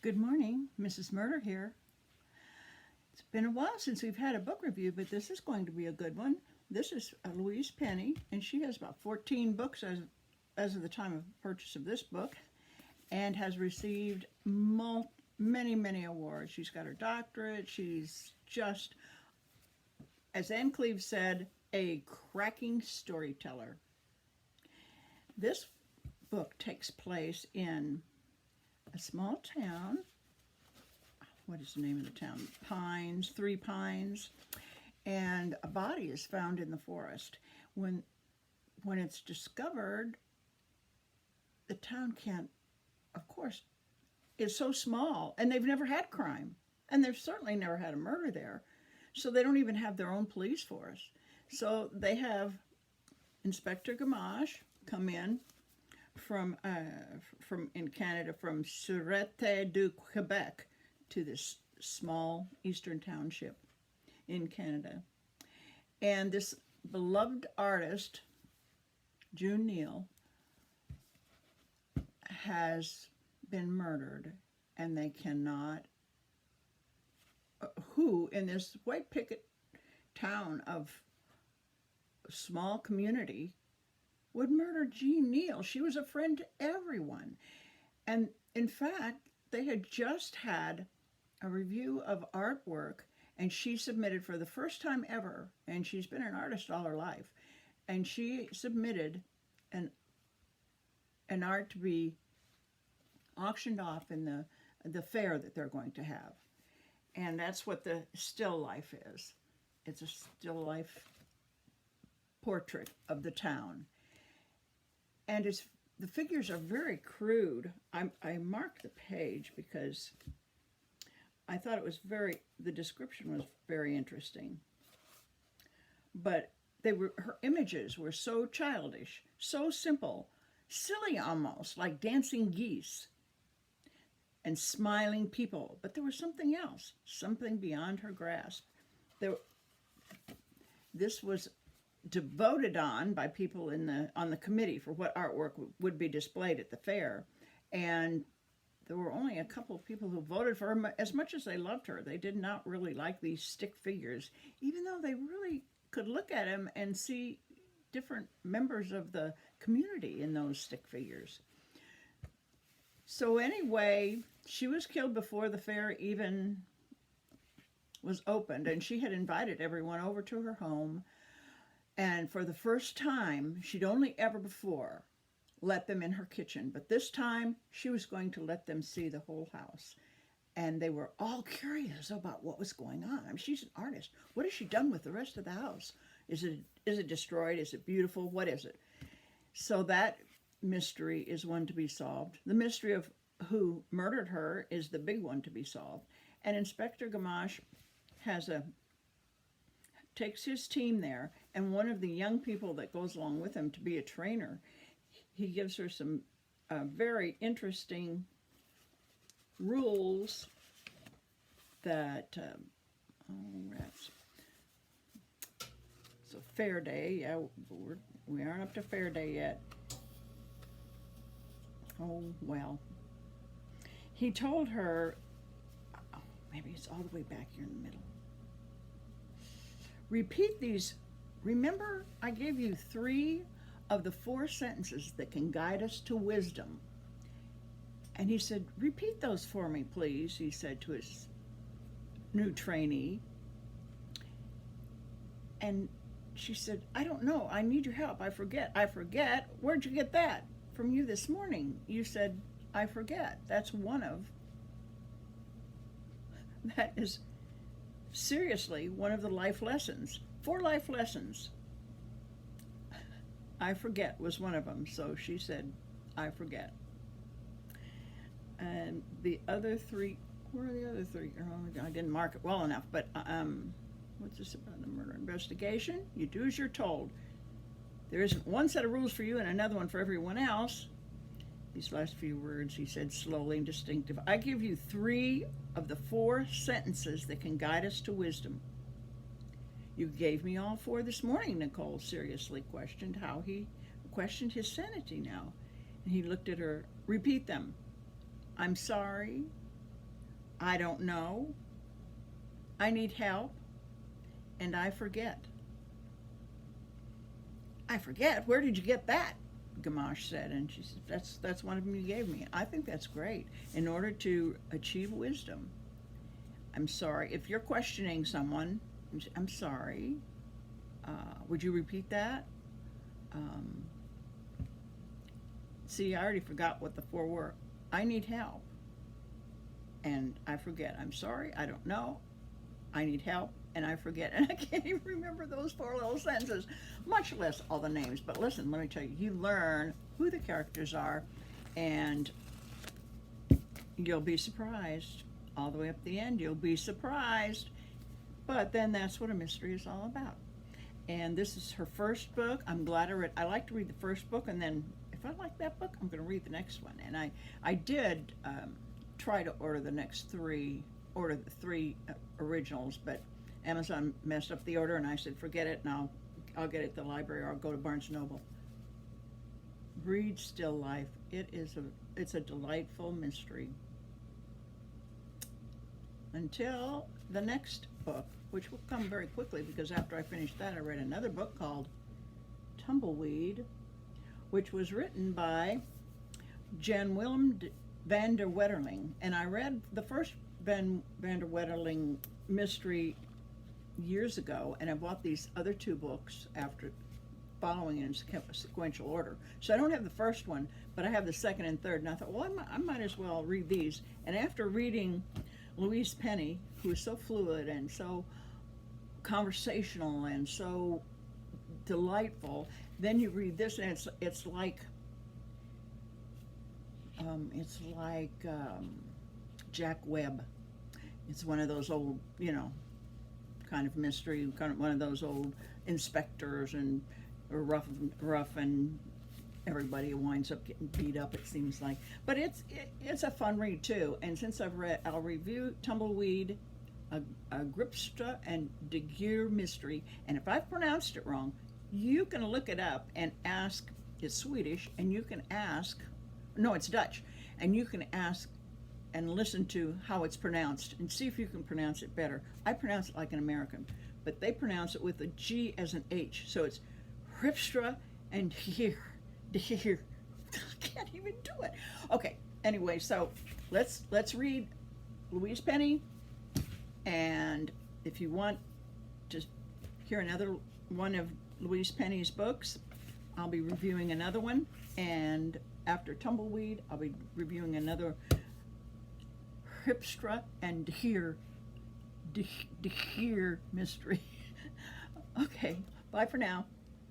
Good morning, Mrs. Murder here. It's been a while since we've had a book review, but this is going to be a good one. This is Louise Penney, and she has about 14 books as of the time of purchase of this book, and has received many awards. She's got her doctorate. She's just, as Anne Cleve said, a cracking storyteller. This book takes place in a small town. What is the name of the town? Pines, Three Pines, and a body is found in the forest. When it's discovered, the town can't, of course, is so small, and they've never had crime, and they've certainly never had a murder there, so they don't even have their own police force. So they have Inspector Gamache come in from in Canada, from Sûreté du Quebec, to this small eastern township in Canada. And this beloved artist, June Neal, has been murdered, and they cannot, who in this white picket town of a small community would murder Jean Neal? She was a friend to everyone. And in fact, they had just had a review of artwork, and she submitted for the first time ever, and she's been an artist all her life, and she submitted an art to be auctioned off in the fair that they're going to have. And that's what the still life is. It's a still life portrait of the town. And the figures are very crude. I marked the page because I thought it was the description was very interesting. But her images were so childish, so simple, silly almost, like dancing geese and smiling people. But there was something else, something beyond her grasp. This was voted on by people on the committee for what artwork would be displayed at the fair, and there were only a couple of people who voted for her. As much as they loved her, they did not really like these stick figures, even though they really could look at them and see different members of the community in those stick figures. So anyway, she was killed before the fair even was opened, and she had invited everyone over to her home. And for the first time, she'd only ever before let them in her kitchen, but this time she was going to let them see the whole house. And they were all curious about what was going on. I mean, she's an artist. What has she done with the rest of the house? Is it destroyed? Is it beautiful? What is it? So that mystery is one to be solved. The mystery of who murdered her is the big one to be solved. And Inspector Gamache takes his team there, and one of the young people that goes along with him to be a trainer, he gives her some very interesting rules that, rats. So fair day, yeah, we aren't up to fair day yet. Oh, well. He told her, maybe it's all the way back here in the middle. Repeat these. Remember, I gave you 3 of the 4 sentences that can guide us to wisdom. And he said, repeat those for me, please, he said to his new trainee. And she said, I don't know. I need your help. I forget. Where'd you get that? From you this morning. You said, I forget. That is seriously one of the life lessons. 4 life lessons. I forget was one of them. So she said, I forget. And the other 3, where are the other 3? Oh, I didn't mark it well enough, but what's this about the murder investigation? You do as you're told. There isn't one set of rules for you and another one for everyone else. These last few words he said slowly and distinctive. I give you 3 of the 4 sentences that can guide us to wisdom. You gave me all 4 this morning, Nicole seriously questioned his sanity now. And he looked at her. Repeat them. I'm sorry. I don't know, I need help, and I forget. I forget? Where did you get that? Gamache said, and she said, that's one of them you gave me. I think that's great. In order to achieve wisdom, I'm sorry. If you're questioning someone, I'm sorry. Would you repeat that? Um, See, I already forgot what the four were. I need help. And I forget. I'm sorry. I don't know. I need help. And I forget. And I can't even remember those four little sentences, much less all the names. But listen, let me tell you, you learn who the characters are, and you'll be surprised. All the way up the end, you'll be surprised. But then that's what a mystery is all about. And this is her first book. I'm glad I like to read the first book, and then if I like that book, I'm going to read the next one. And I did try to order the three originals, but Amazon messed up the order, and I said, forget it, and I'll get it at the library, or I'll go to Barnes & Noble. Read Still Life. It's a delightful mystery. Until the next book, which will come very quickly, because after I finished that, I read another book called Tumbleweed, which was written by Jan Willem van der Wetterling. And I read the first van der Wetterling mystery years ago, and I bought these other two books after following in sequential order. So I don't have the first one, but I have the second and third, and I thought, well, I might as well read these. And after reading Louise Penney, who is so fluid and so conversational and so delightful, then you read this, and it's like Jack Webb. It's one of those old, kind of mystery, kind of one of those old inspectors and rough, and everybody winds up getting beat up, it seems like. But it's a fun read too. And since I'll review Tumbleweed, a Gripstra and De Geer mystery. And if I've pronounced it wrong, you can look it up and ask. It's Swedish, and you can ask. No, it's Dutch, and you can ask and listen to how it's pronounced and see if you can pronounce it better. I pronounce it like an American, but they pronounce it with a G as an H. So it's Gripstra and De Geer. I can't even do it. Okay. Anyway, so let's read Louise Penney. And if you want to hear another one of Louise Penney's books, I'll be reviewing another one. And after Tumbleweed, I'll be reviewing another Gripstra and De Geer mystery. Okay, bye for now.